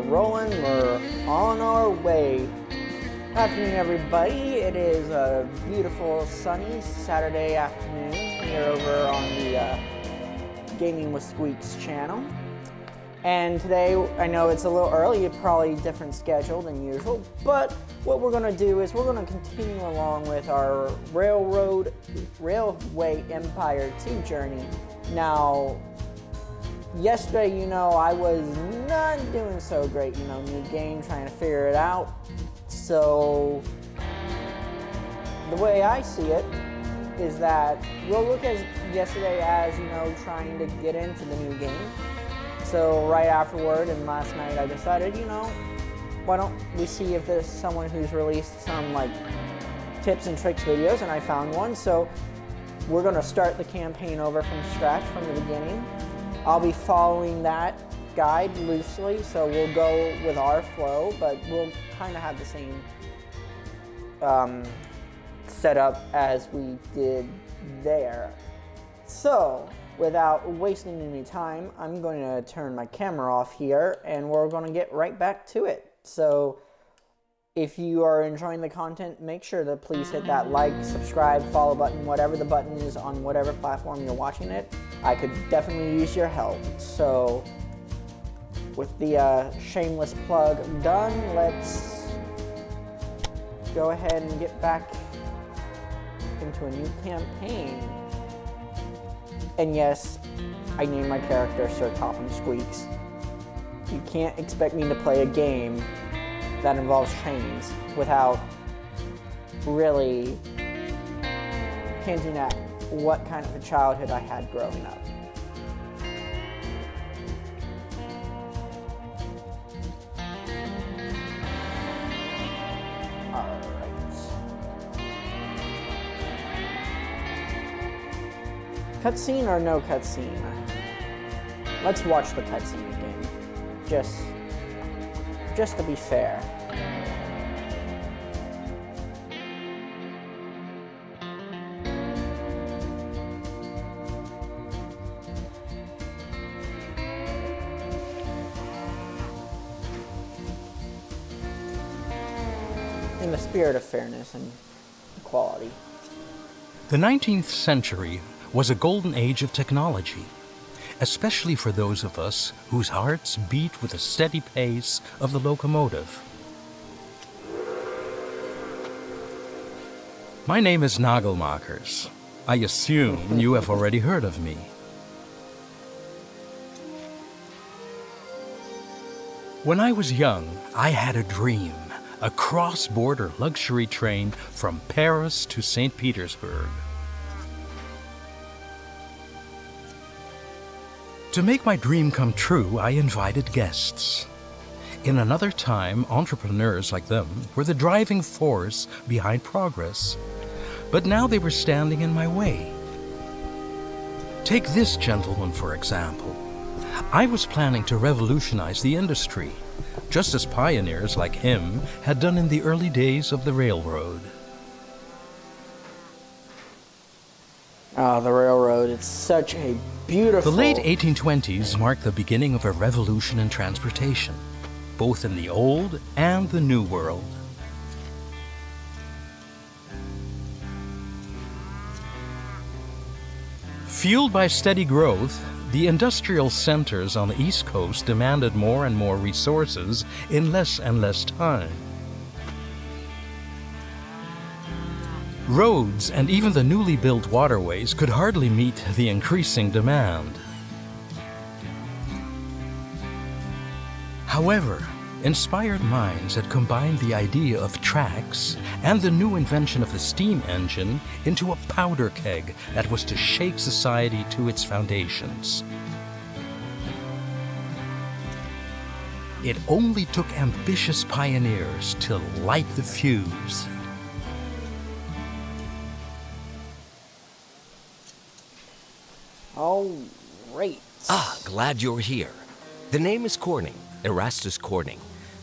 rolling. We're on our way. Afternoon, everybody. It is a beautiful, sunny Saturday afternoon here over on the Gaming with Squeaks channel. And today, I know it's a little early, probably different schedule than usual, but what we're going to do is we're going to continue along with our Railway Empire 2 journey. Now, yesterday, I was not doing so great, new game, trying to figure it out. So, the way I see it is that we'll look at yesterday as, trying to get into the new game. So right afterward and last night I decided, why don't we see if there's someone who's released some tips and tricks videos, and I found one. So we're gonna start the campaign over from scratch from the beginning. I'll be following that guide loosely, so we'll go with our flow, but we'll kind of have the same setup as we did there. So, without wasting any time, I'm going to turn my camera off here and we're going to get right back to it. So, if you are enjoying the content, make sure to please hit that like, subscribe, follow button, whatever the button is on whatever platform you're watching it. I could definitely use your help. So, with the shameless plug done, let's go ahead and get back into a new campaign. And yes, I named my character Sir Topham Squeaks. You can't expect me to play a game that involves chains without really hinting at what kind of a childhood I had growing up. Cutscene or no cutscene? Let's watch the cutscene again. Just to be fair. In the spirit of fairness and equality. The 19th century was a golden age of technology, especially for those of us whose hearts beat with the steady pace of the locomotive. My name is Nagelmakers. I assume you have already heard of me. When I was young, I had a dream, a cross-border luxury train from Paris to St. Petersburg. To make my dream come true, I invited guests. In another time, entrepreneurs like them were the driving force behind progress, but now they were standing in my way. Take this gentleman, for example. I was planning to revolutionize the industry, just as pioneers like him had done in the early days of the railroad. Oh, the railroad, it's such a beautiful... The late 1820s marked the beginning of a revolution in transportation, both in the old and the new world. Fueled by steady growth, the industrial centers on the East Coast demanded more and more resources in less and less time. Roads and even the newly built waterways could hardly meet the increasing demand. However, inspired minds had combined the idea of tracks and the new invention of the steam engine into a powder keg that was to shake society to its foundations. It only took ambitious pioneers to light the fuse. All right. Ah, glad you're here. The name is Corning, Erastus Corning.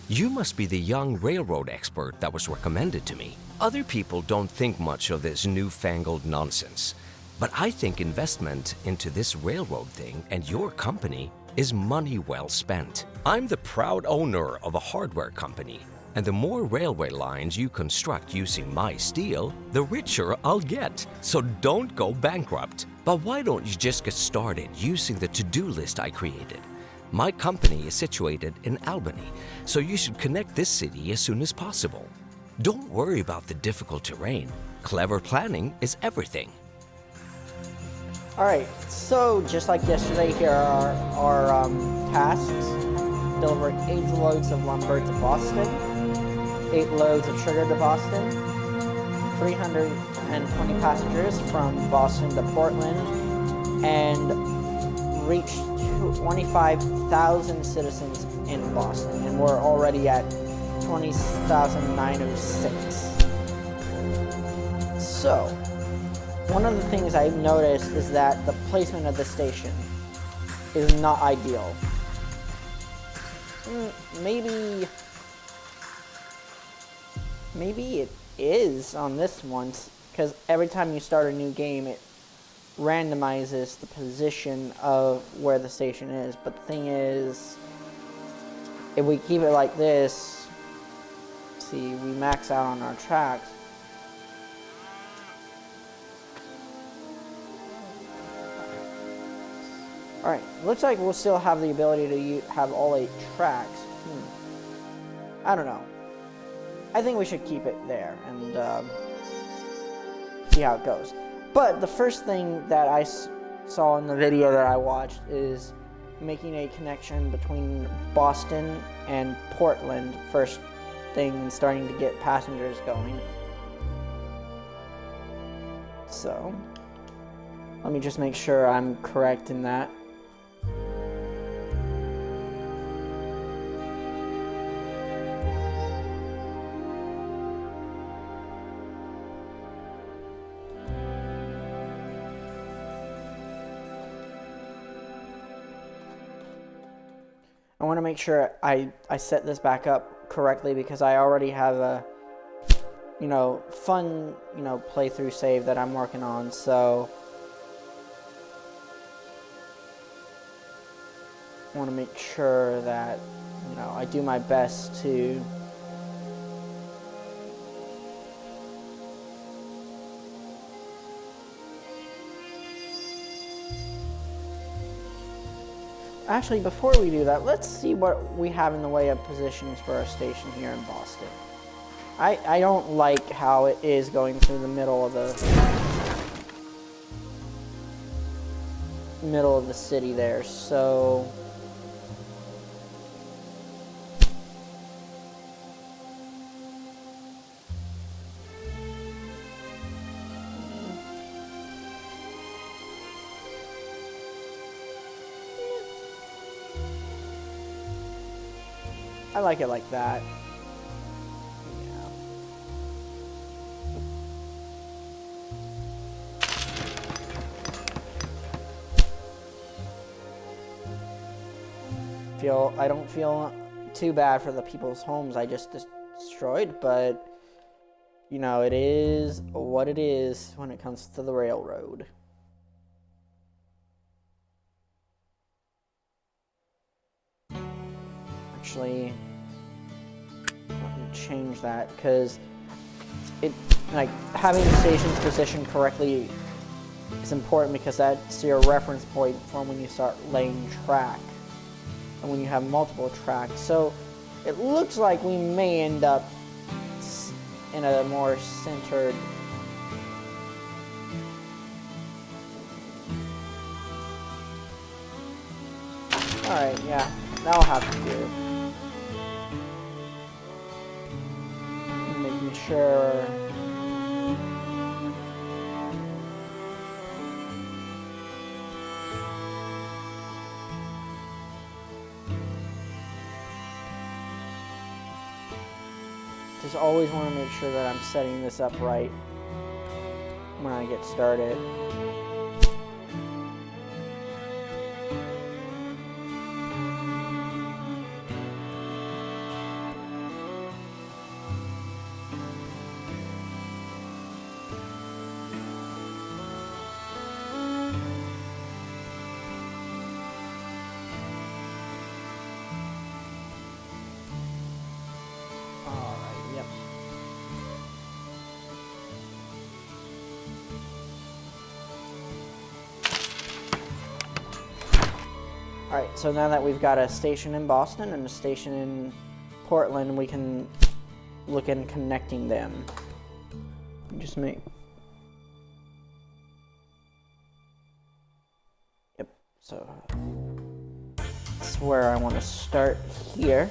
You must be the young railroad expert that was recommended to me. Other people don't think much of this newfangled nonsense, but I think investment into this railroad thing and your company is money well spent. I'm the proud owner of a hardware company, and the more railway lines you construct using my steel, the richer I'll get. So don't go bankrupt. But why don't you just get started using the to-do list I created? My company is situated in Albany, so you should connect this city as soon as possible. Don't worry about the difficult terrain. Clever planning is everything. Alright, so just like yesterday, here are our tasks. Delivering 8 loads of lumber to Boston, 8 loads of sugar to Boston, 320 passengers from Boston to Portland, and reach 25,000 citizens in Boston. And we're already at 20,906. So, one of the things I've noticed is that the placement of the station is not ideal. Maybe it is on this one, because every time you start a new game, it randomizes the position of where the station is. But the thing is, if we keep it like this, see, we max out on our tracks. Alright, looks like we'll still have the ability to have all 8 tracks. I don't know. I think we should keep it there and see how it goes. But the first thing that I saw in the video that I watched is making a connection between Boston and Portland first thing and starting to get passengers going. So, let me just make sure I'm correct in that. I want to make sure I set this back up correctly, because I already have a, fun, playthrough save that I'm working on, so I want to make sure that, I do my best to actually, before we do that, let's see what we have in the way of positions for our station here in Boston. I don't like how it is going through the middle of the city there, so I like it like that. Yeah. I don't feel too bad for the people's homes I just destroyed, but it is what it is when it comes to the railroad. Actually, let me change that, because having the station's position correctly is important, because that's your reference point for when you start laying track and when you have multiple tracks. So it looks like we may end up in a more centered alright, yeah, that'll have to do. Making sure just always want to make sure that I'm setting this up right when I get started. Alright, so now that we've got a station in Boston and a station in Portland, we can look in connecting them. Just make... Yep, so that's where I want to start here.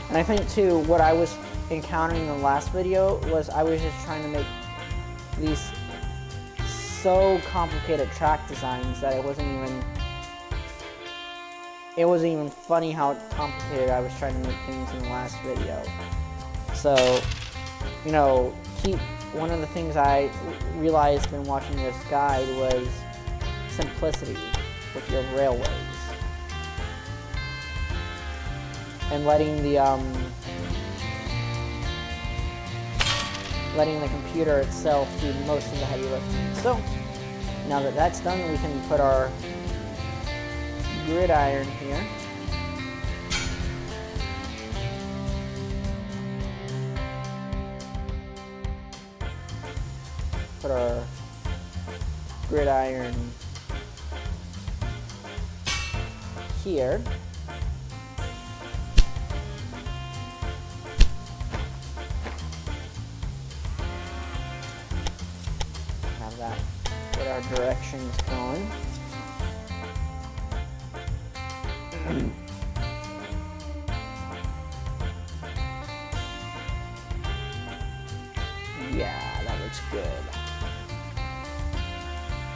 And I think too, what I was encountering in the last video was I was just trying to make these so complicated track designs that it wasn't even funny how complicated I was trying to make things in the last video. So, you know, one of the things I realized in watching this guide was simplicity with your railways. And letting the computer itself do most of the heavy lifting. So now that that's done, we can put our gridiron here. Put our gridiron here. Get our directions going. Yeah, that looks good.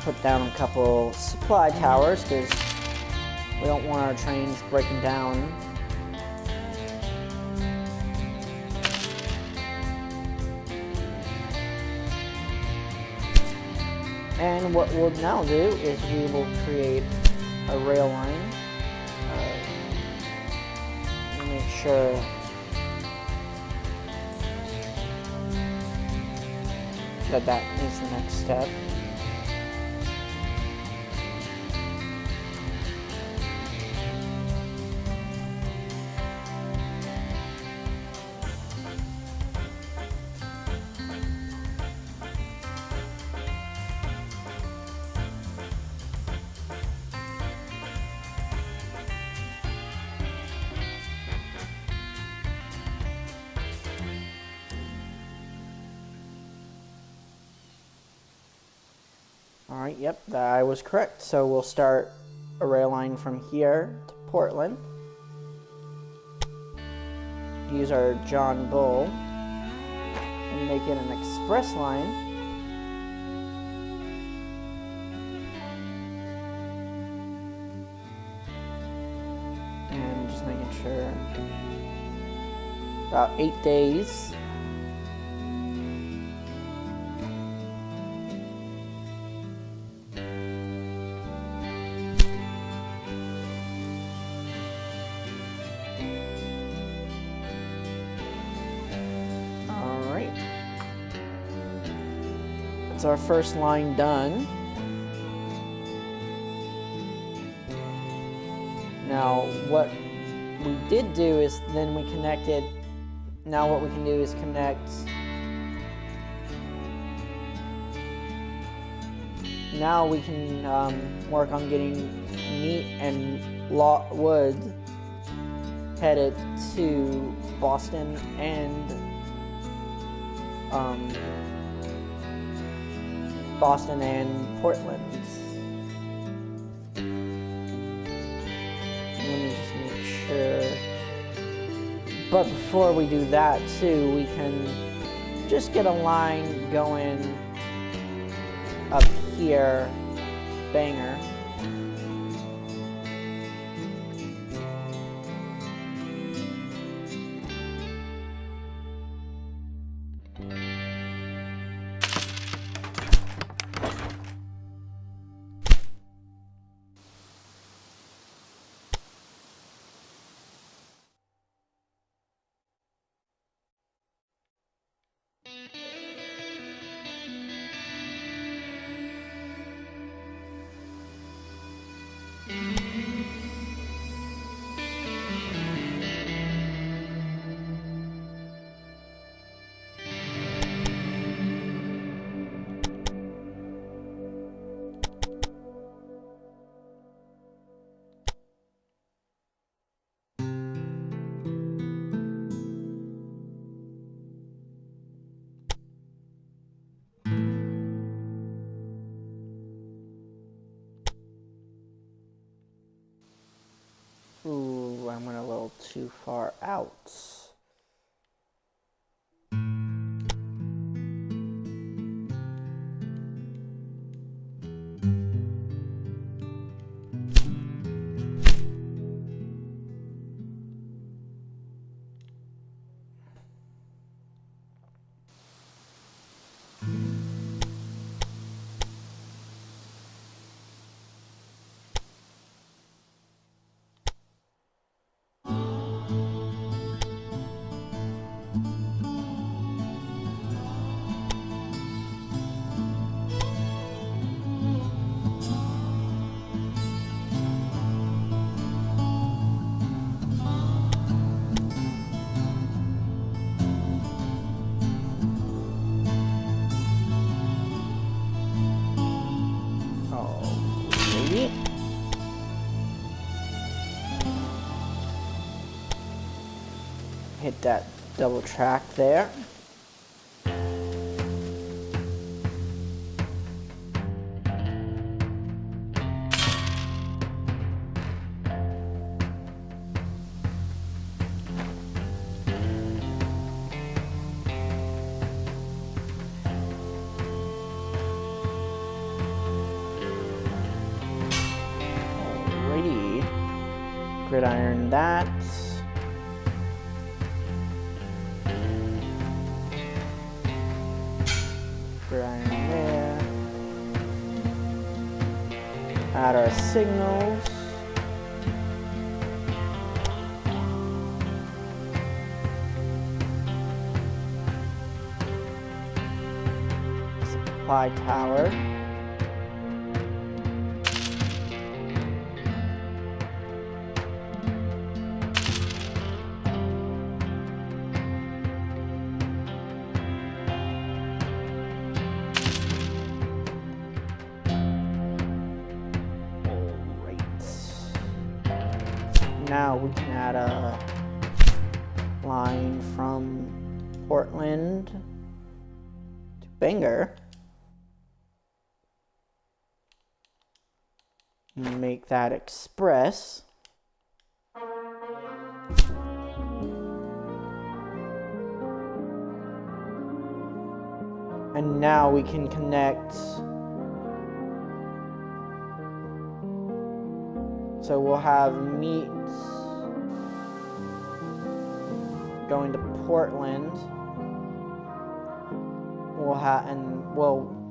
Put down a couple supply towers because we don't want our trains breaking down. And what we'll now do is we will create a rail line. Make sure that is the next step. Alright, yep, I was correct. So we'll start a rail line from here to Portland. Use our John Bull and make it an express line. And just making sure. About 8 days. Our first line done. Now what we did do is then we connected. Now what we can do is connect. Now we can work on getting meat and wood headed to Boston and Portland. Let me just make sure. But before we do that too, we can just get a line going up here, Bangor. little too far out. Hit that double track there. Alrighty. Gridiron that. Gridiron there. Add our signals. Supply tower. Now we can add a line from Portland to Bangor. Make that express. And now we can connect. So we'll have meat going to Portland.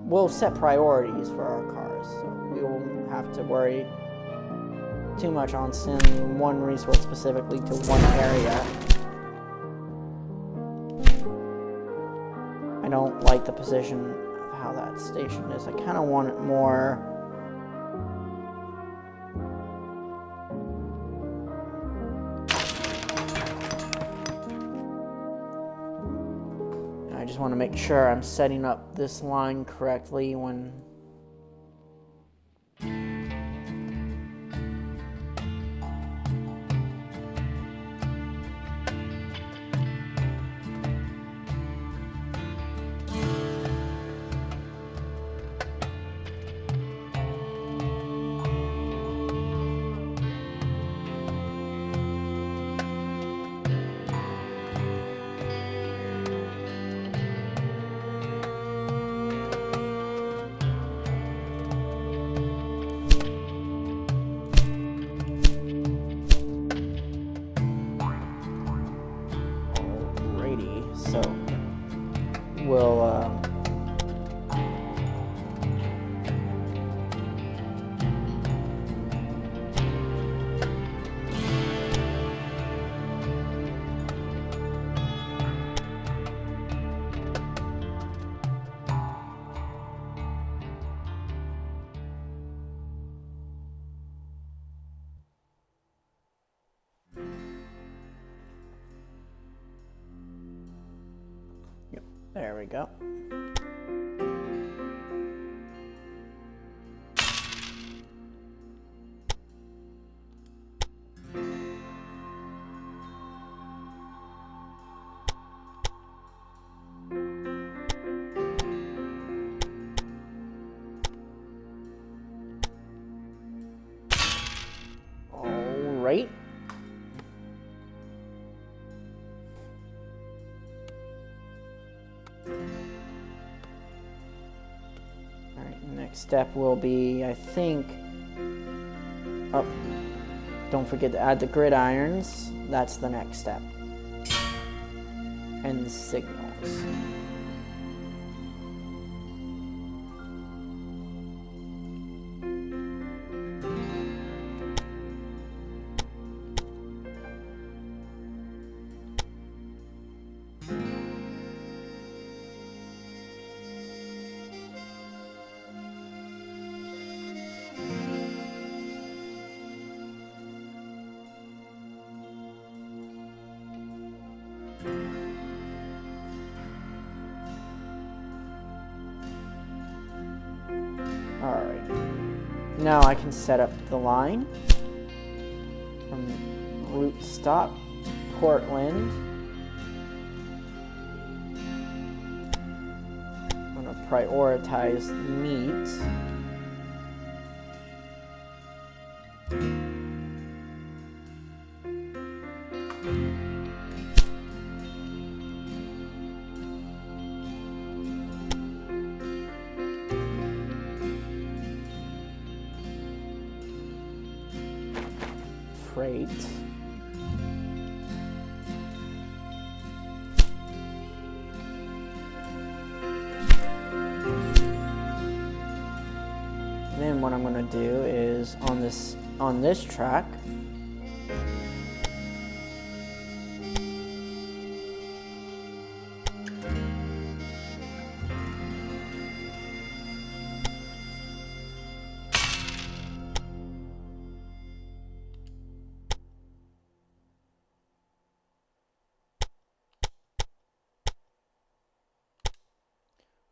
We'll set priorities for our cars, so we won't have to worry too much on sending one resource specifically to one area. I don't like the position of how that station is. I kind of want it more. I just want to make sure I'm setting up this line correctly when there we go. All right. Next step will be, I think... Oh, don't forget to add the gridirons. That's the next step. And the signals. Alright, now I can set up the line from route stop, Portland. I'm going to prioritize meat. Freight. Then what I'm going to do is on this track,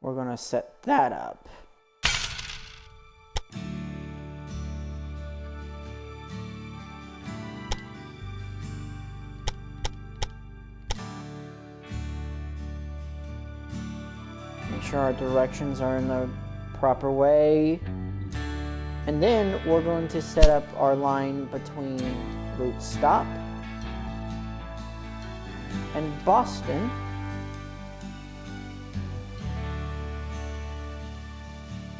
we're going to set that up. Make sure our directions are in the proper way. And then we're going to set up our line between route stop and Boston.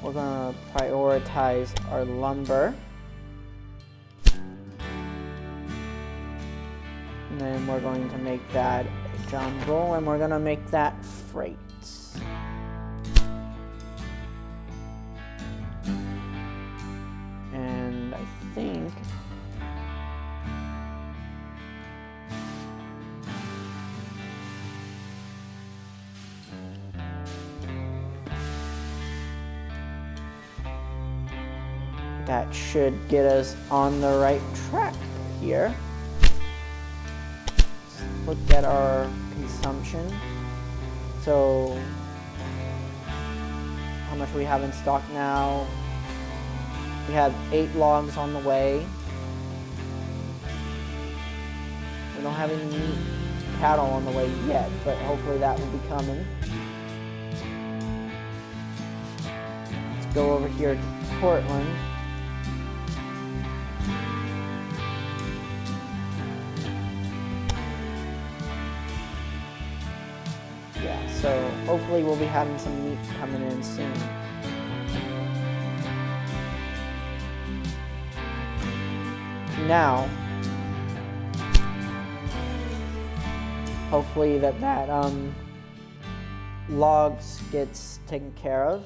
We're going to prioritize our lumber. And then we're going to make that a John Bull, and we're going to make that freight. And I think that should get us on the right track here. Let's look at our consumption. So, how much we have in stock now? We have 8 logs on the way. We don't have any cattle on the way yet, but hopefully that will be coming. Let's go over here to Portland. Yeah, so hopefully we'll be having some meat coming in soon. Now, hopefully that logs gets taken care of.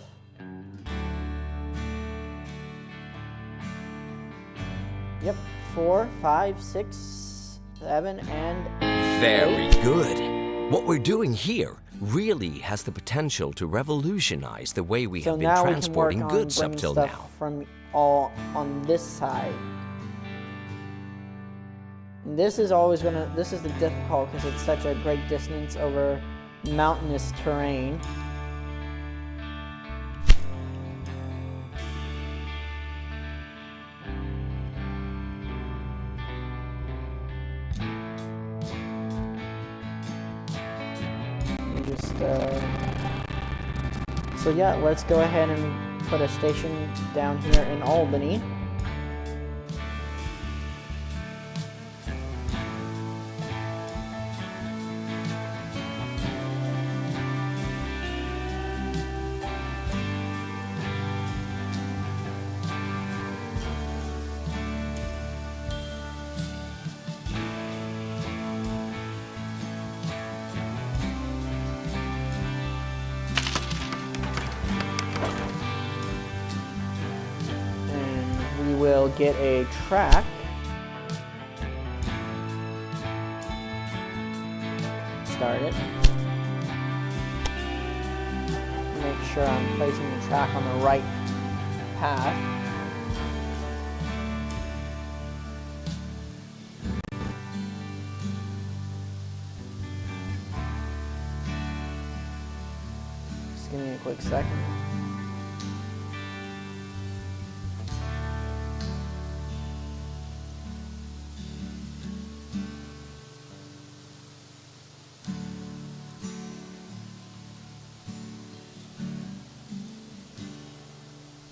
Yep, 4, 5, 6, 7, and Very 8. good. What we're doing here really has the potential to revolutionize the way we have been now transporting we can work goods on up bringing till stuff now. from all on this side. And this is the difficult because it's such a great distance over mountainous terrain. So yeah, let's go ahead and put a station down here in Albany. will get a track. Start it. Make sure I'm placing the track on the right path. Just give me a quick second.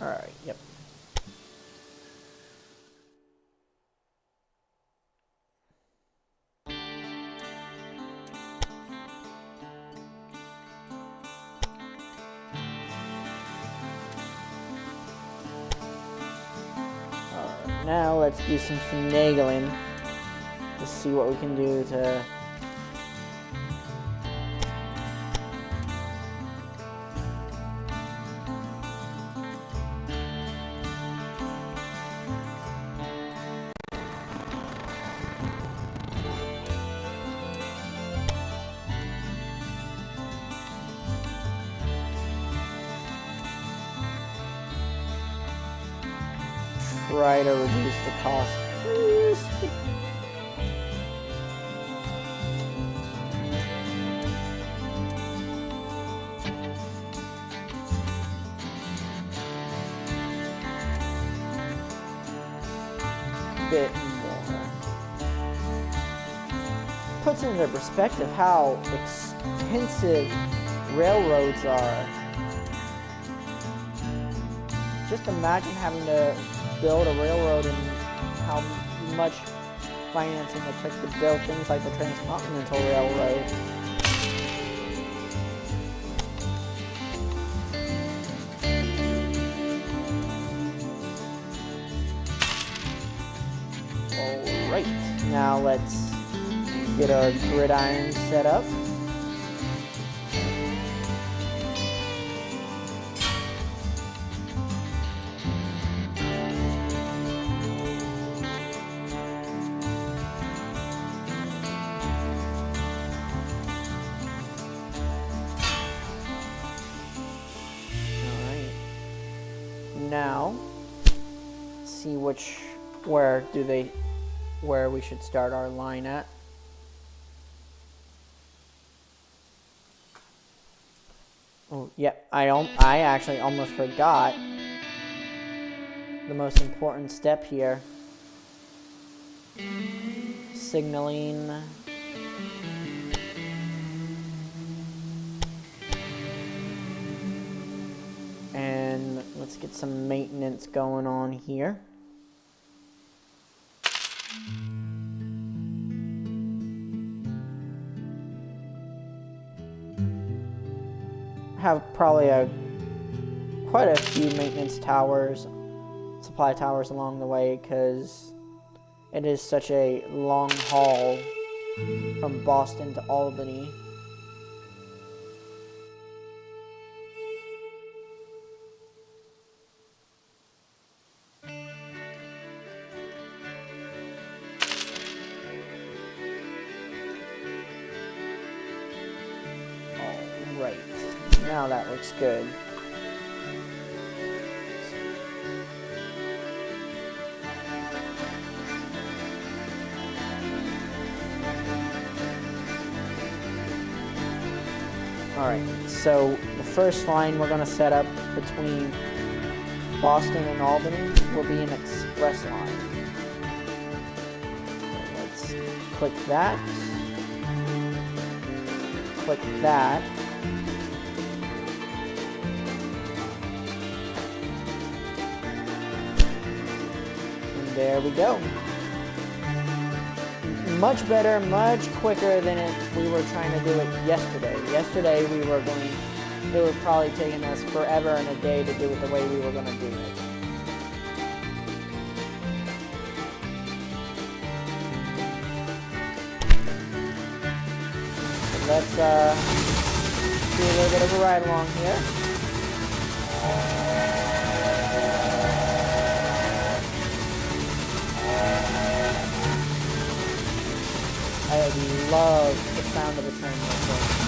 All right, yep. Now let's do some finagling to see what we can do to try to reduce the cost just a bit more. Puts into perspective how expensive railroads are. Just imagine having to build a railroad and how much financing it took to build things like the Transcontinental Railroad. Alright, now let's get our gridiron set up. Now, see where we should start our line at. Oh, yeah, I actually almost forgot the most important step here. Signaling. And let's get some maintenance going on here. Have probably quite a few maintenance towers, supply towers along the way, because it is such a long haul from Boston to Albany. Right, now that looks good. Alright, so the first line we're going to set up between Boston and Albany will be an express line. So let's click that. Click that. There we go. Much better, much quicker than we were trying to do it yesterday. Yesterday it would probably taken us forever and a day to do it the way we were going to do it. So let's do a little bit of a ride along here. love the sound of a train whistle.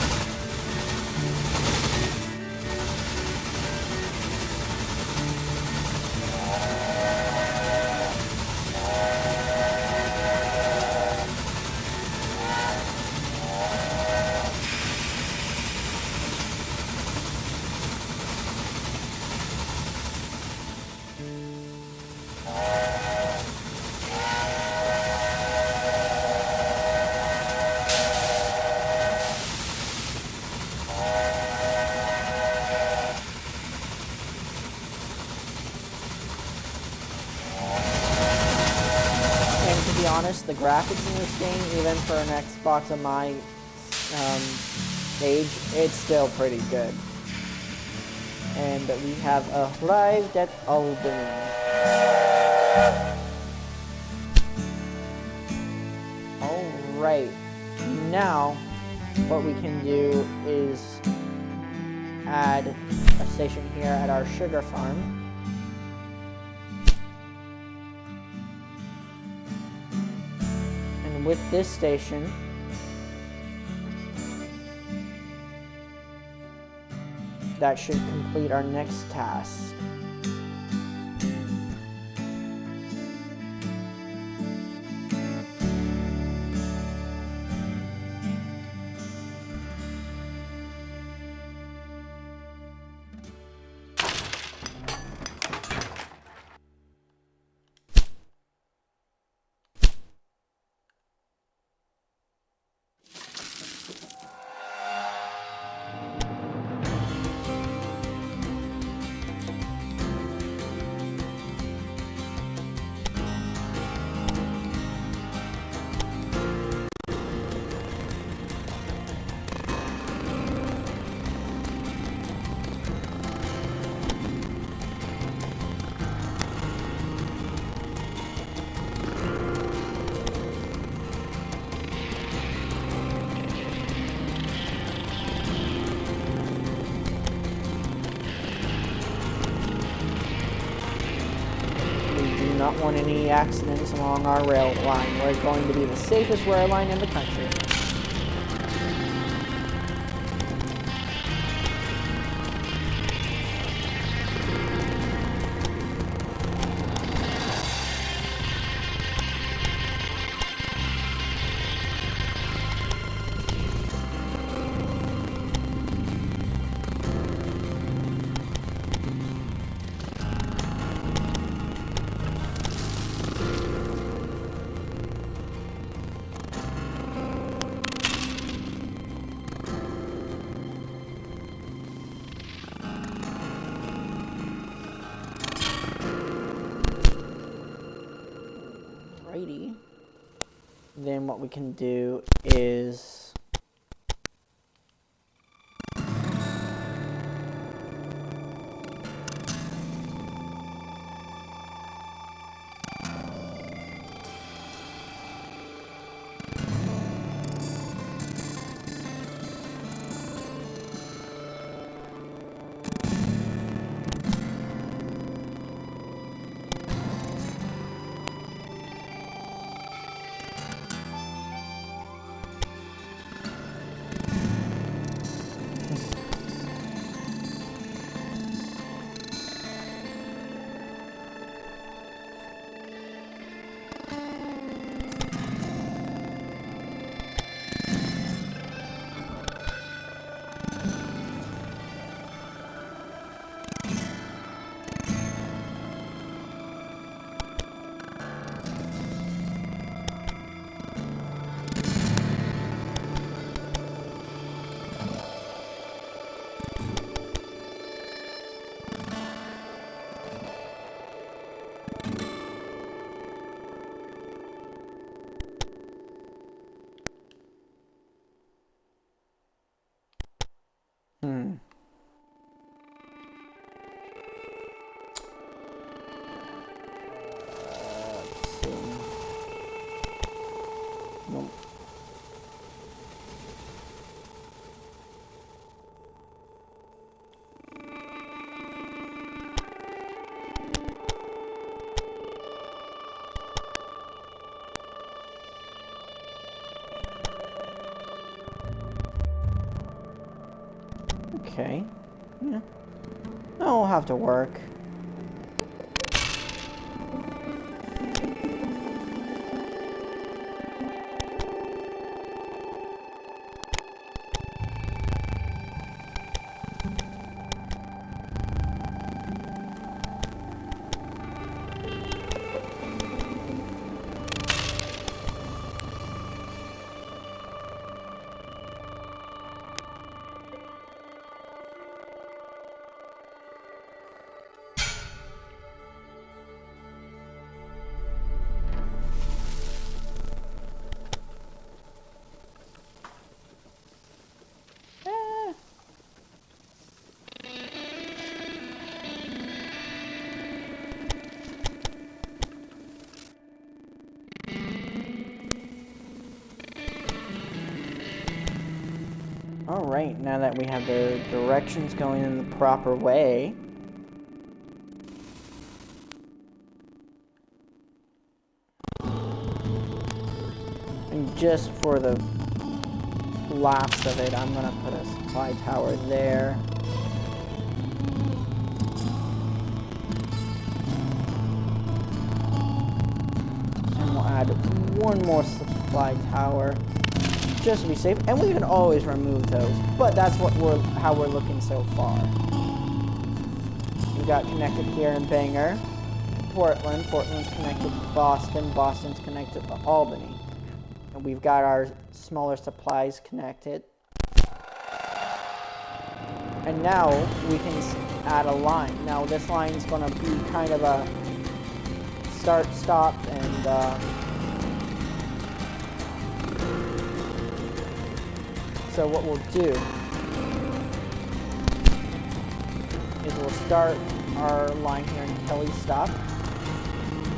And to be honest, the graphics in this game, even for an Xbox of my age, it's still pretty good. And we have arrived at Albany. Alright, now what we can do is add a station here at our sugar farm. And with this station, that should complete our next task. Not want any accidents along our rail line. We're going to be the safest rail line in the country. Alrighty. Then what we can do is Okay. Yeah. I'll have to work. Alright, now that we have the directions going in the proper way, and just for the laughs of it, I'm gonna put a supply tower there. And we'll add one more supply tower, just to be safe. And we can always remove those, but that's what how we're looking so far. We got connected here in Bangor, Portland. Portland's connected to Boston. Boston's connected to Albany. And we've got our smaller supplies connected. And now we can add a line. Now this line's going to be kind of a start, stop, and so what we'll do is we'll start our line here in Kelly Stop,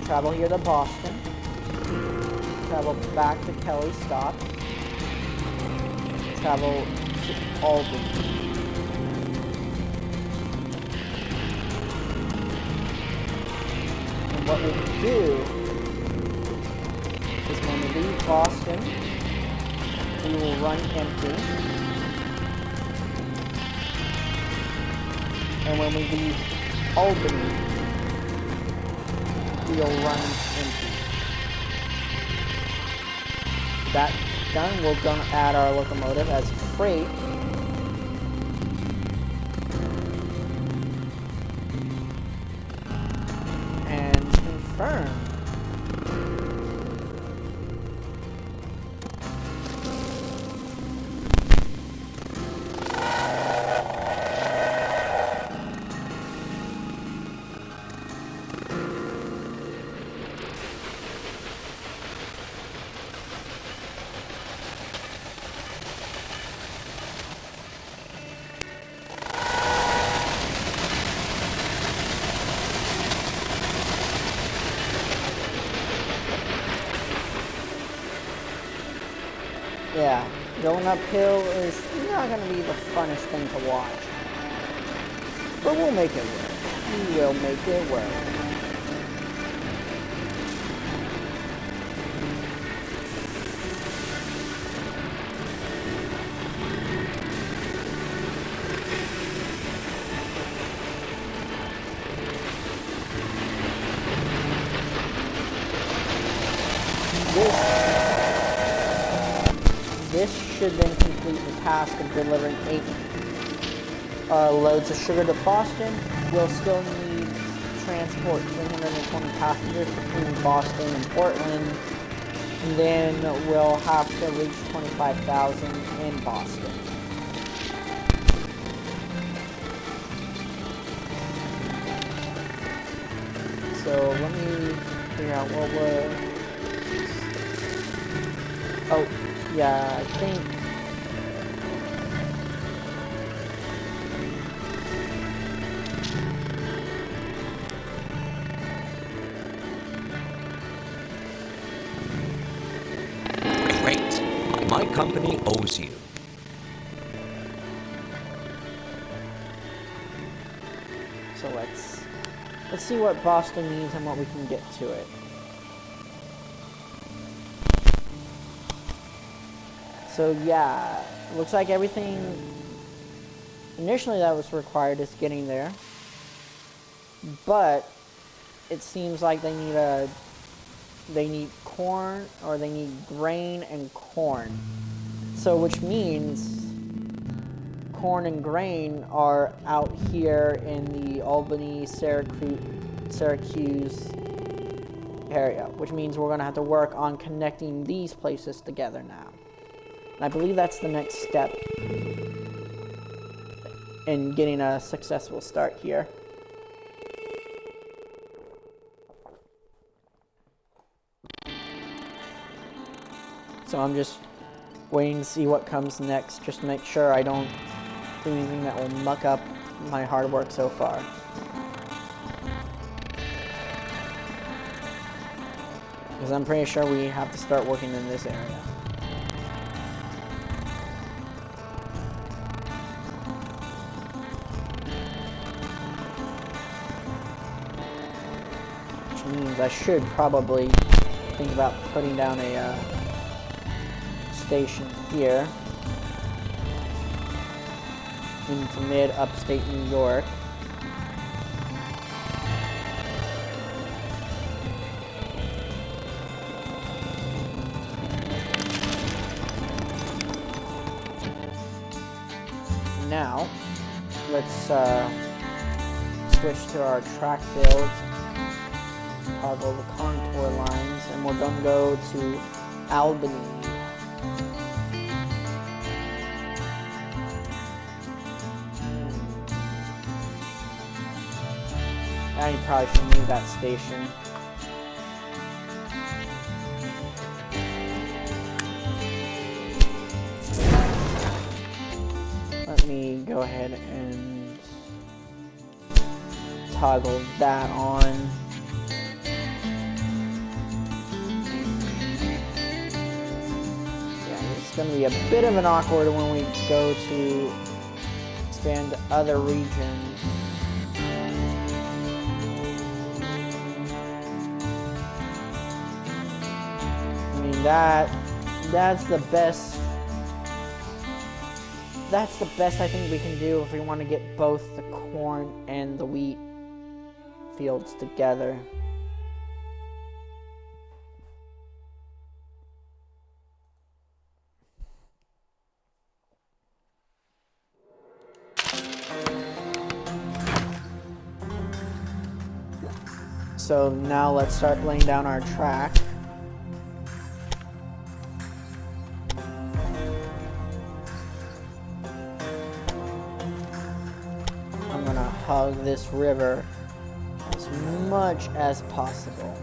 travel here to Boston, travel back to Kelly Stop, travel to Albany. And what we'll do is when we leave Boston, we will run empty. And when we leave Albany, we'll run empty. That done, we're going to add our locomotive as freight. And confirm. Yeah, going uphill is not going to be the funnest thing to watch. But we'll make it work. We will make it work. This should then complete the task of delivering 8 loads of sugar to Boston. We'll still need to transport 320 passengers between Boston and Portland. And then we'll have to reach 25,000 in Boston. So let me figure out what we're... Oh, yeah, I think... Great. My company owes you. So let's see what Boston needs and what we can get to it. So yeah, looks like everything Initially that was required is getting there, but it seems like they need corn, or they need grain and corn. So which means corn and grain are out here in the Albany, Syracuse area, which means we're going to have to work on connecting these places together now. And I believe that's the next step in getting a successful start here. So I'm just waiting to see what comes next, just to make sure I don't do anything that will muck up my hard work so far. Because I'm pretty sure we have to start working in this area. Which means I should probably think about putting down a station here into mid-upstate New York. Now, let's switch to our track build, toggle the contour lines, and we're going to go to Albany. I probably should move that station. Let me go ahead and toggle that on. Yeah, it's going to be a bit of an awkward when we go to expand to other regions. That's the best. That's the best I think we can do if we want to get both the corn and the wheat fields together. So now let's start laying down our track. Hug this river as much as possible.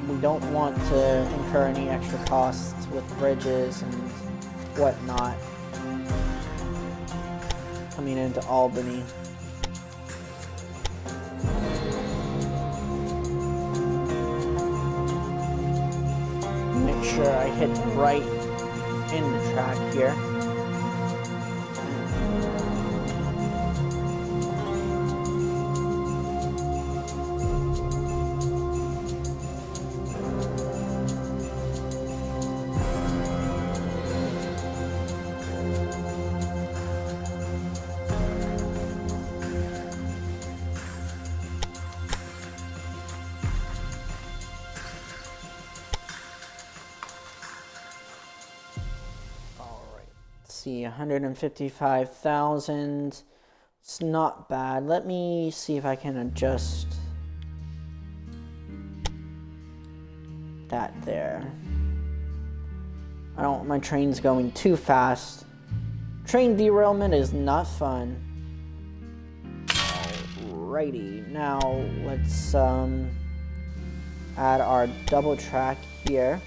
We don't want to incur any extra costs with bridges and whatnot coming into Albany. Sure I hit right in the track here. See, 155,000. It's not bad. Let me see if I can adjust that there. I don't want my trains going too fast. Train derailment is not fun. Alrighty, now let's add our double track here.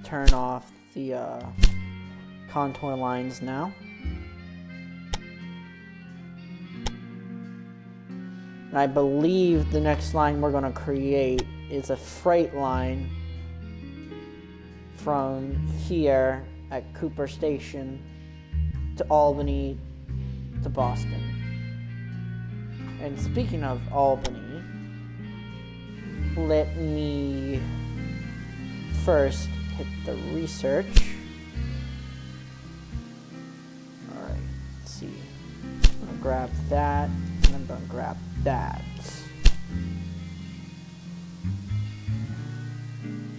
Turn off the contour lines now. And I believe the next line we're going to create is a freight line from here at Cooper Station to Albany to Boston. And speaking of Albany, let me first hit the research. Alright, let's see. I'm gonna grab that, and I'm gonna grab that.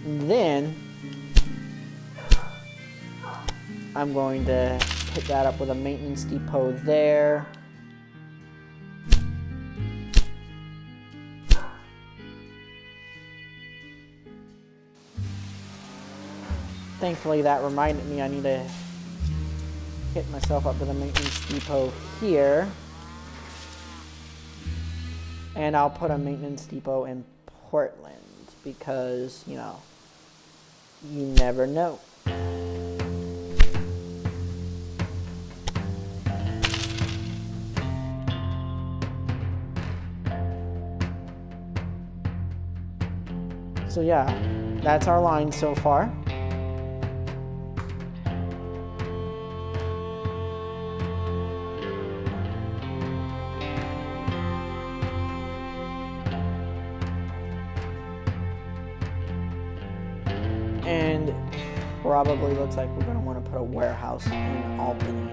And then I'm going to hit that up with a maintenance depot there. Thankfully, that reminded me I need to hit myself up with a maintenance depot here. And I'll put a maintenance depot in Portland because, you know, you never know. So yeah, that's our line so far. And probably looks like we're going to want to put a warehouse in Albany.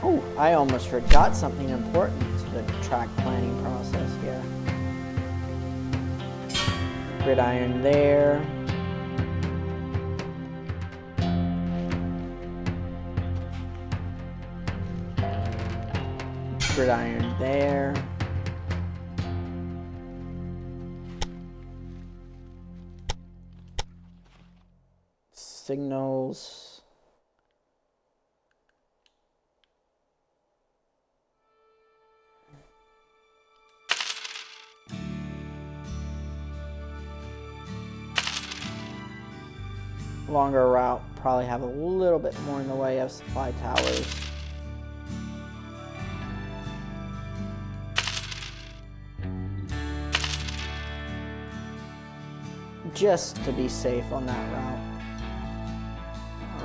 Oh, I almost forgot something important to the track planning process here. Gridiron there. Gridiron there. Signals. Longer route, probably have a little bit more in the way of supply towers. Just to be safe on that route.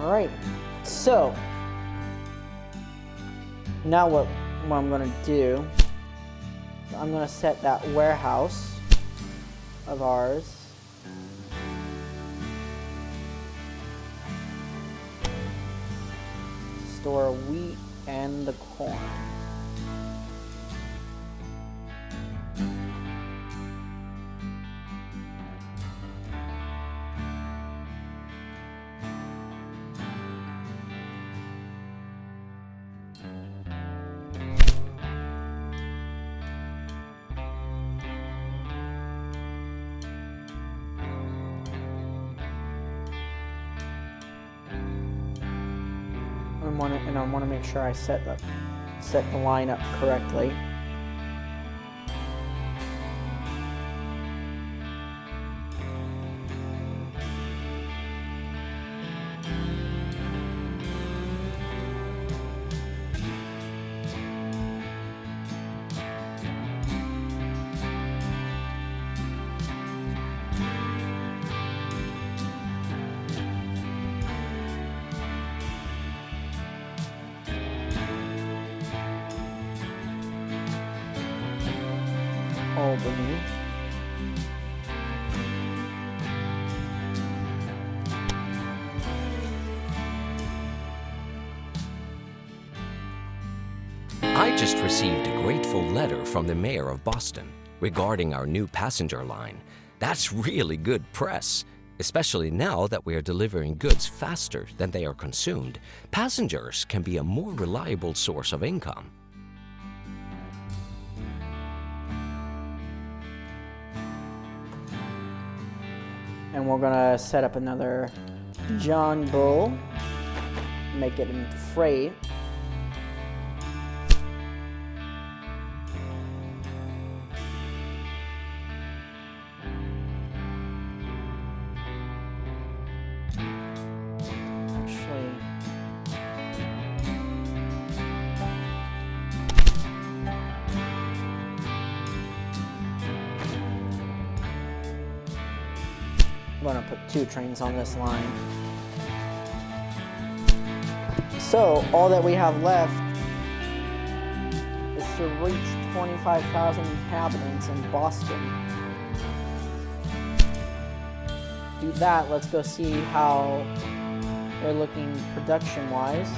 Alright, so now what I'm going to do, I'm going to set that warehouse of ours store wheat and the corn. I want to make sure I set the line up correctly. Albany. I just received a grateful letter from the mayor of Boston regarding our new passenger line. That's really good press, especially now that we are delivering goods faster than they are consumed. Passengers can be a more reliable source of income. And we're gonna set up another John Bull, make it in freight. I'm gonna put 2 trains on this line. So all that we have left is to reach 25,000 inhabitants in Boston. Do that, let's go see how they're looking production-wise.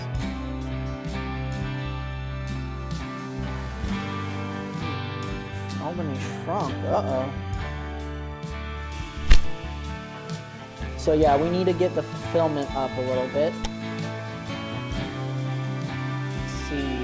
Albany shrunk, uh-oh. So yeah, we need to get the fulfillment up a little bit. Let's see.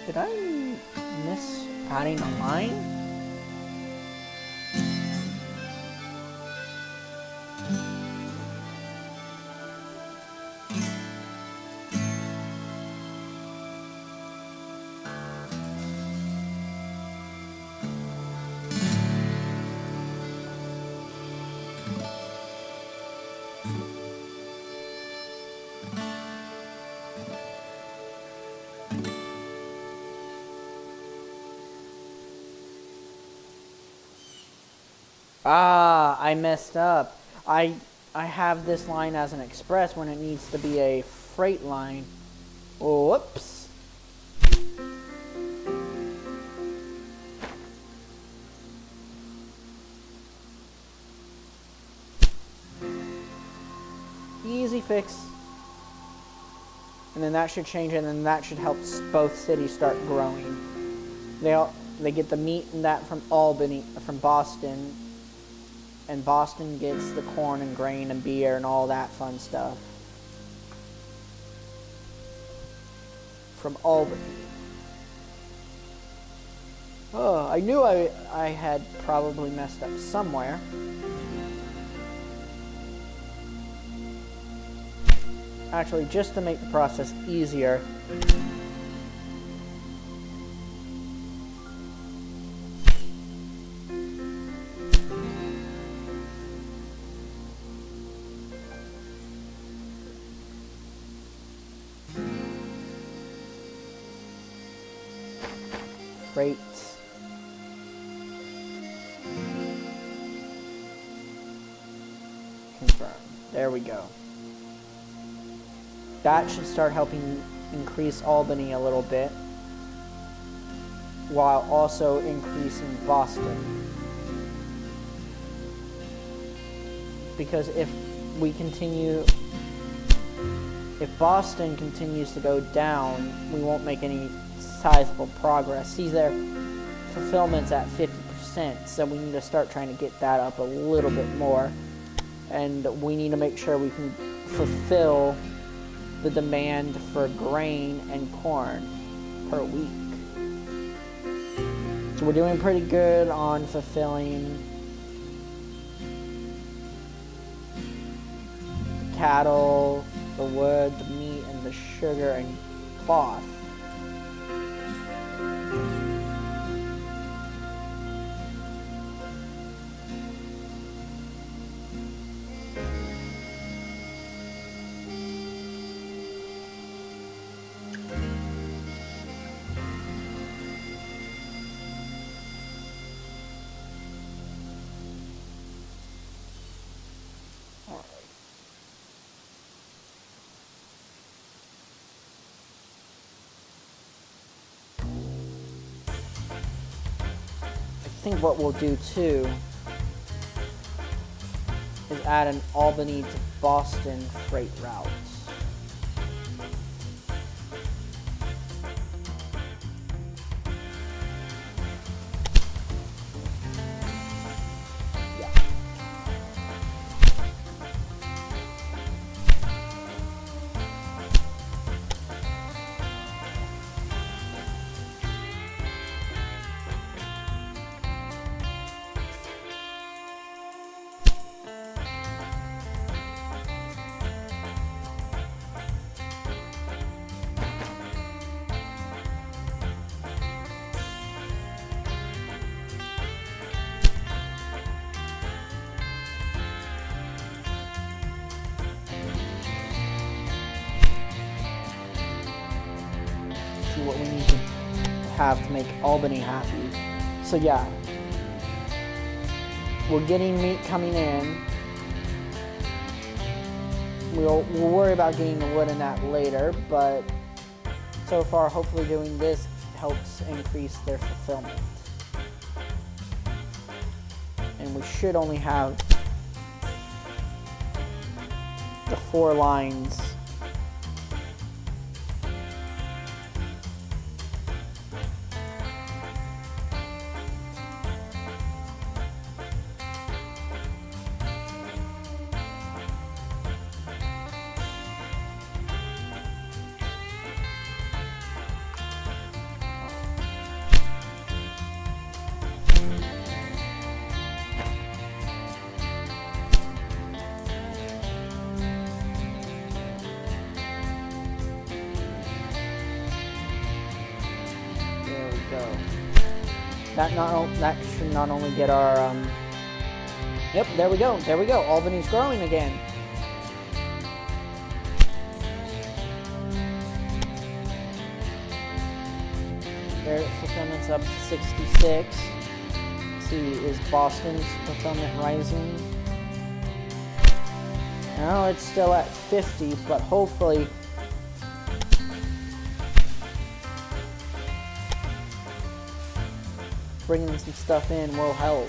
Did I miss adding a line? Ah, I messed up. I have this line as an express when it needs to be a freight line. Whoops. Easy fix. And then that should change, and then that should help both cities start growing. They get the meat and that from Albany, from Boston. And Boston gets the corn and grain and beer and all that fun stuff from Albany. Oh, I knew I had probably messed up somewhere. Actually, just to make the process easier, freight. Confirm. There we go. That should start helping increase Albany a little bit, while also increasing Boston. Because if Boston continues to go down, we won't make any sizable progress. See, their fulfillment's at 50%, so we need to start trying to get that up a little bit more. And we need to make sure we can fulfill the demand for grain and corn per week. So we're doing pretty good on fulfilling the cattle, the wood, the meat, and the sugar and cloth. Alright. I think what we'll do too is add an Albany to Boston freight route. What we need to have to make Albany happy. So yeah, we're getting meat coming in. We'll worry about getting the wood and that later, but so far hopefully doing this helps increase their fulfillment. And we should only have the 4 lines . That should not only get our yep, there we go, Albany's growing again. Their fulfillment's up to 66. Let's see, is Boston's fulfillment rising? No, it's still at 50, but hopefully bringing some stuff in will help.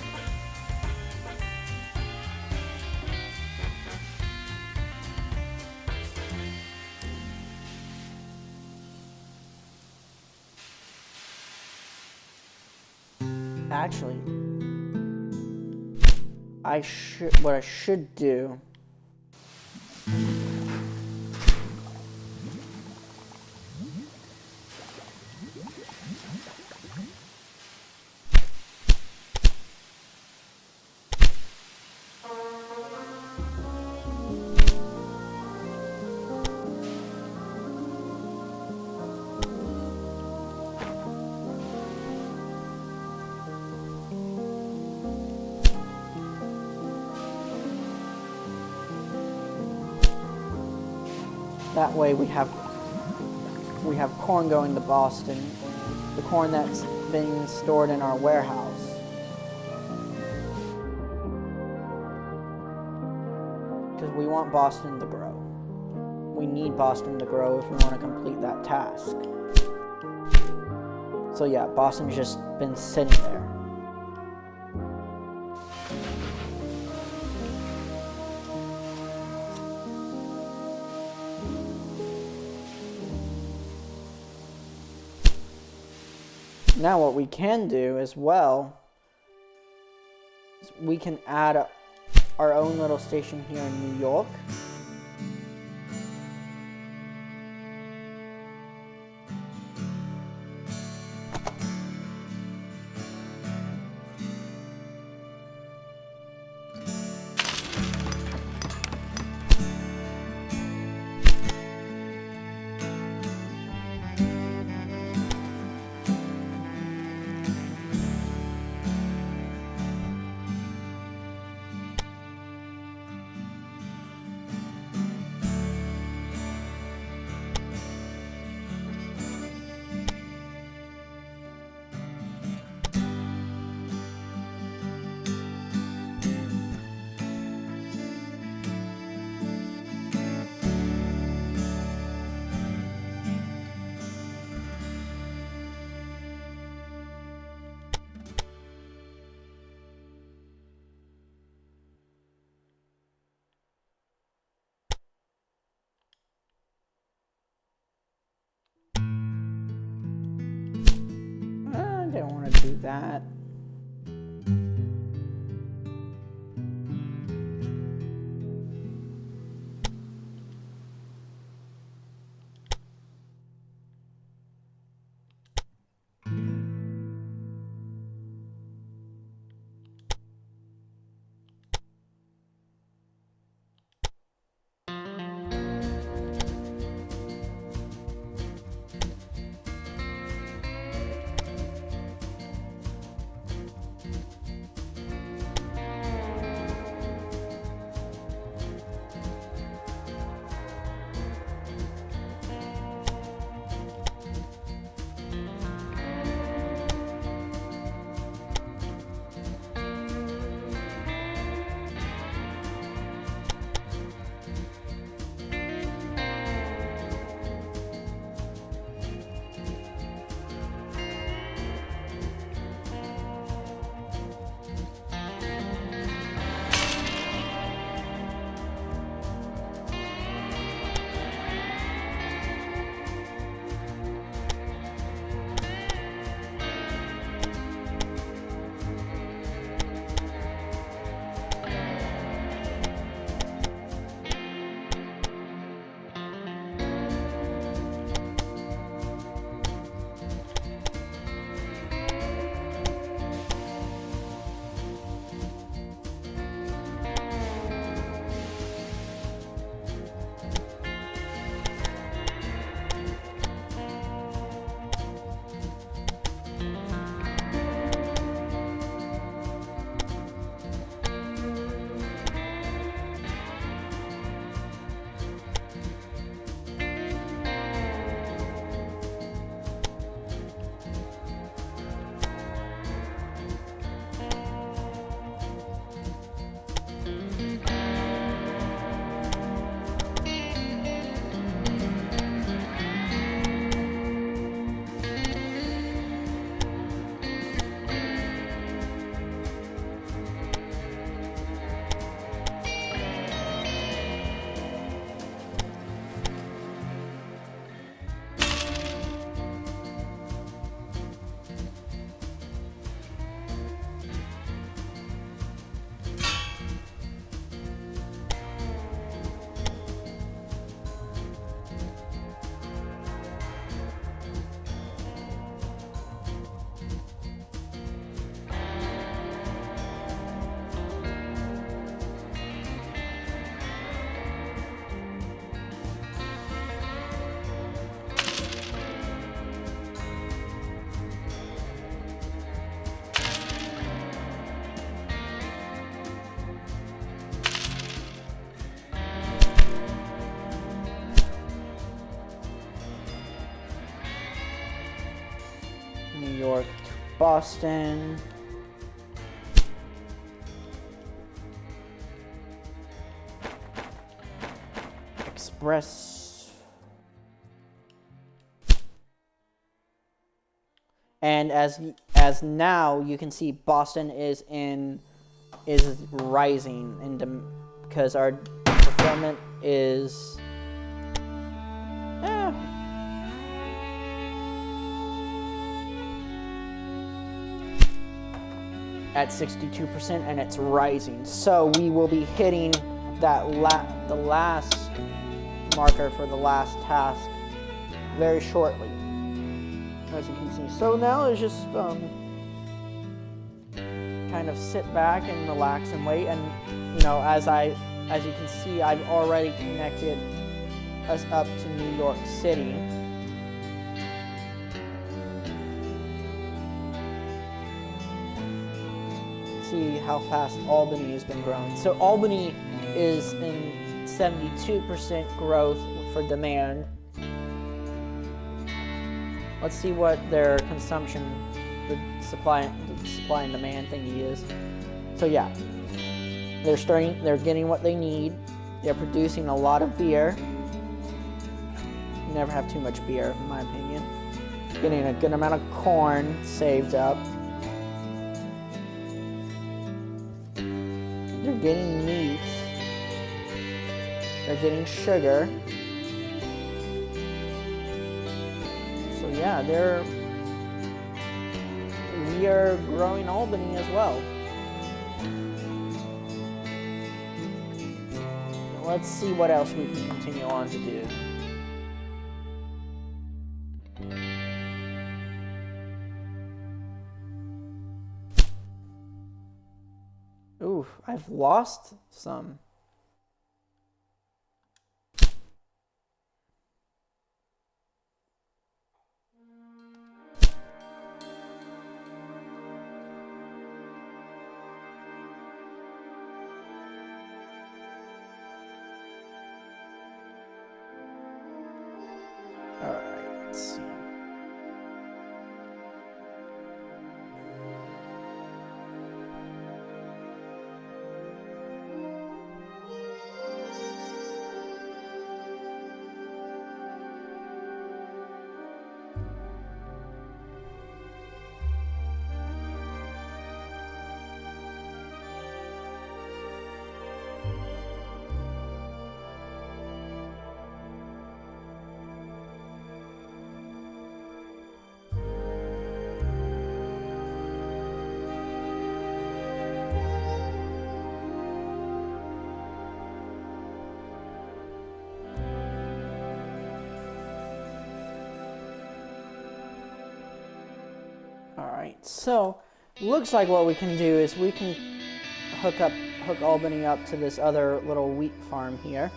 Actually, what I should do that way we have corn going to Boston, the corn that's being stored in our warehouse. Because we want Boston to grow. We need Boston to grow if we want to complete that task. So yeah, Boston's just been sitting there. Now what we can do as well is we can add our own little station here in New York. that. New York to Boston. Express. And as now you can see, Boston is rising because our fulfillment is at 62%, and it's rising. So we will be hitting that the last marker for the last task very shortly, as you can see. So now it's just kind of sit back and relax and wait. And as you can see, I've already connected us up to New York City. See how fast Albany has been growing. So Albany is in 72% growth for demand. Let's see what their consumption, the supply and demand thingy is. So yeah, they're getting what they need. They're producing a lot of beer. You never have too much beer, in my opinion. Getting a good amount of corn saved up. They're getting meat. They're getting sugar. So yeah, they're we are growing Albany as well. Let's see what else we can continue on to do. Ooh, I've lost some. Alright, let's see. Alright, so looks like what we can do is we can hook Albany up to this other little wheat farm here.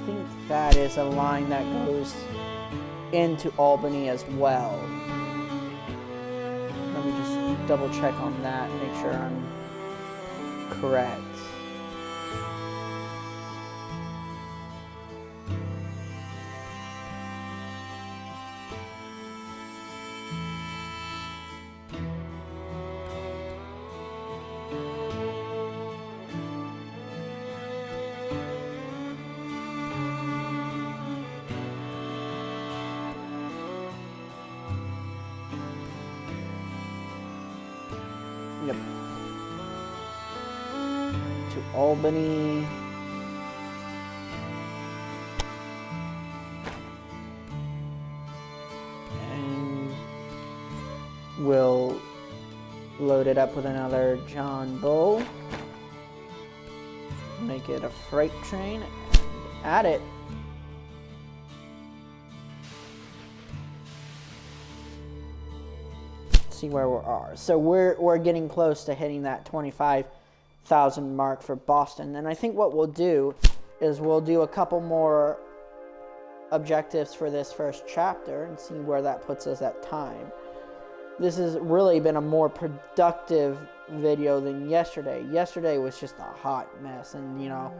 I think that is a line that goes into Albany as well. Let me just double check on that, make sure I'm correct. Yep. To Albany. And we'll load it up with another John Bull. Make it a freight train and add it. See where we are. So we're getting close to hitting that 25,000 mark for Boston. And I think what we'll do is we'll do a couple more objectives for this first chapter and see where that puts us at time. This has really been a more productive video than yesterday. Yesterday was just a hot mess, and you know,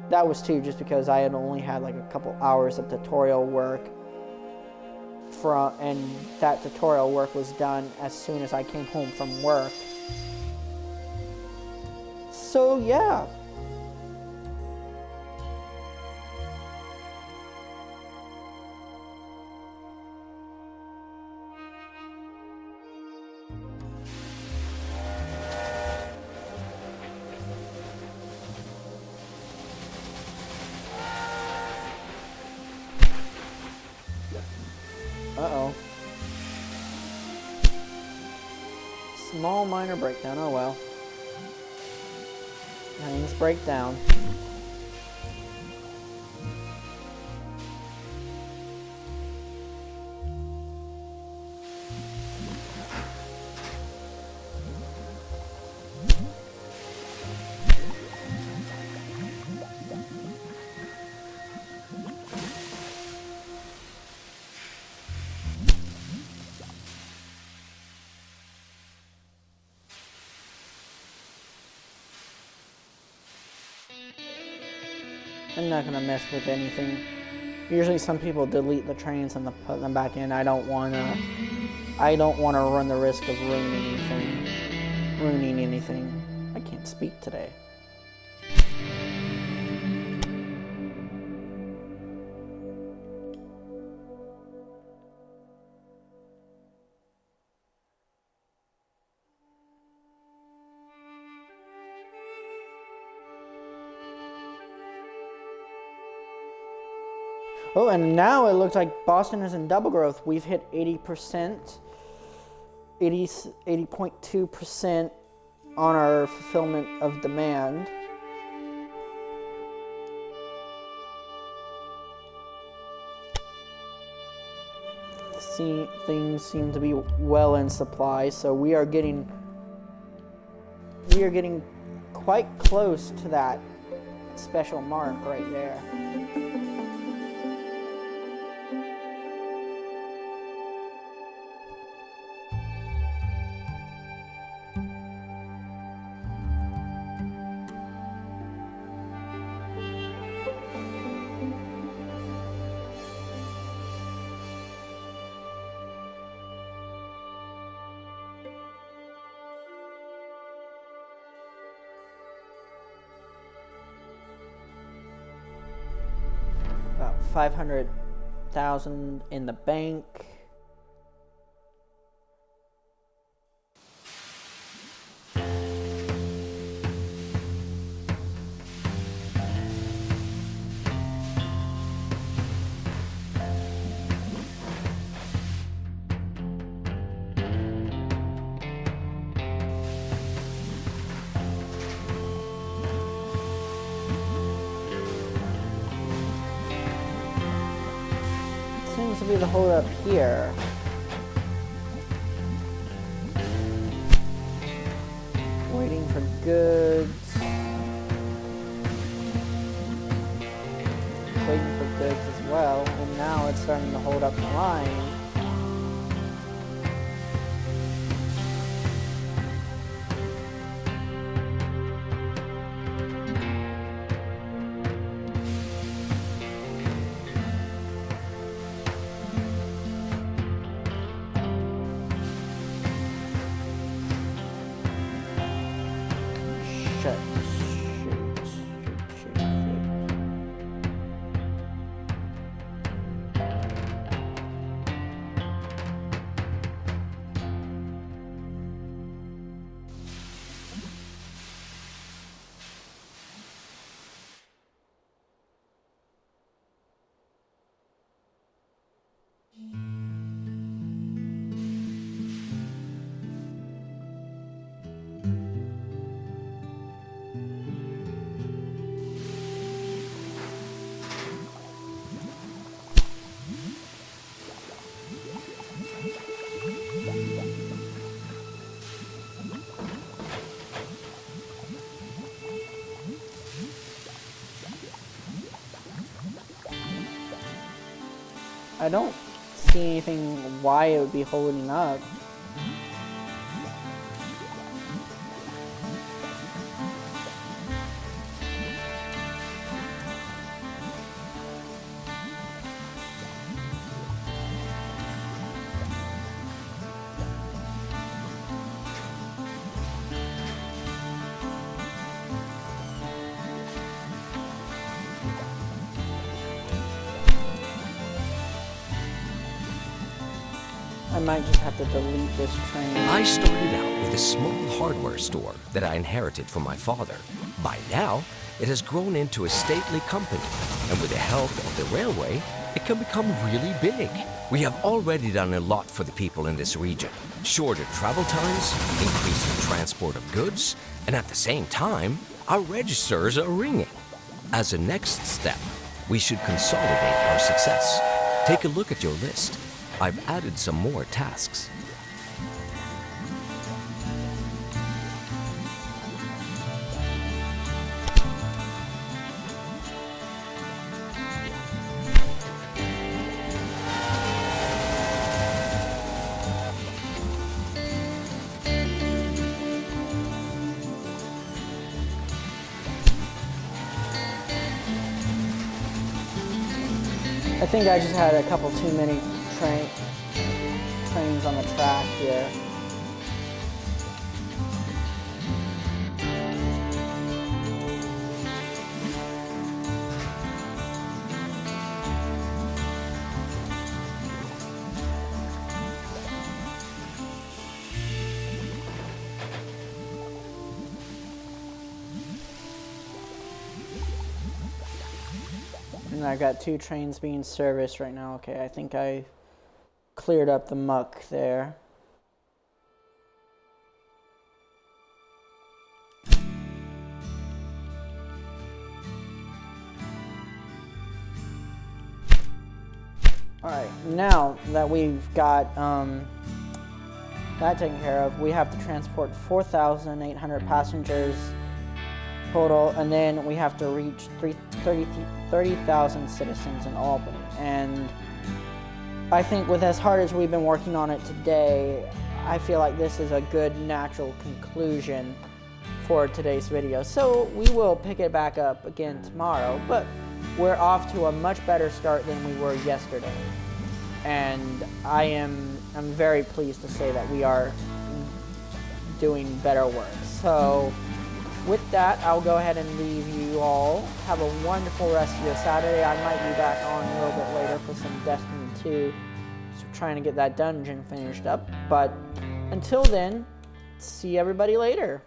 that was too just because I had only had like a couple hours of tutorial work and that tutorial work was done as soon as I came home from work. So yeah. Uh-oh. Small minor breakdown, oh well. Things break down. I'm not gonna mess with anything. Usually some people delete the trains and put them back in. I don't wanna run the risk of ruining anything. I can't speak today. Oh, and now it looks like Boston is in double growth. We've hit 80%, 80.2% on our fulfillment of demand. Things seem to be well in supply, so we are getting quite close to that special mark right there. About 500,000 in the bank. Seems to be the hold up here. Waiting for goods. Waiting for goods as well, and now it's starting to hold up the line. I don't see anything why it would be holding up. might just have to delete this train. I started out with a small hardware store that I inherited from my father. By now, it has grown into a stately company, and with the help of the railway, it can become really big. We have already done a lot for the people in this region. Shorter travel times, increased the transport of goods, and at the same time, our registers are ringing. As a next step, we should consolidate our success. Take a look at your list. I've added some more tasks. I think I just had a couple too many trains on the track here. And I got 2 trains being serviced right now. Okay, I think I cleared up the muck there. Alright, now that we've got that taken care of, we have to transport 4,800 passengers total, and then we have to reach 30,000 citizens in Albany. And I think with as hard as we've been working on it today, I feel like this is a good natural conclusion for today's video. So we will pick it back up again tomorrow, but we're off to a much better start than we were yesterday. And I'm very pleased to say that we are doing better work. So with that, I'll go ahead and leave you all. Have a wonderful rest of your Saturday. I might be back on a little bit later for some Destiny 2. So trying to get that dungeon finished up. But until then, see everybody later.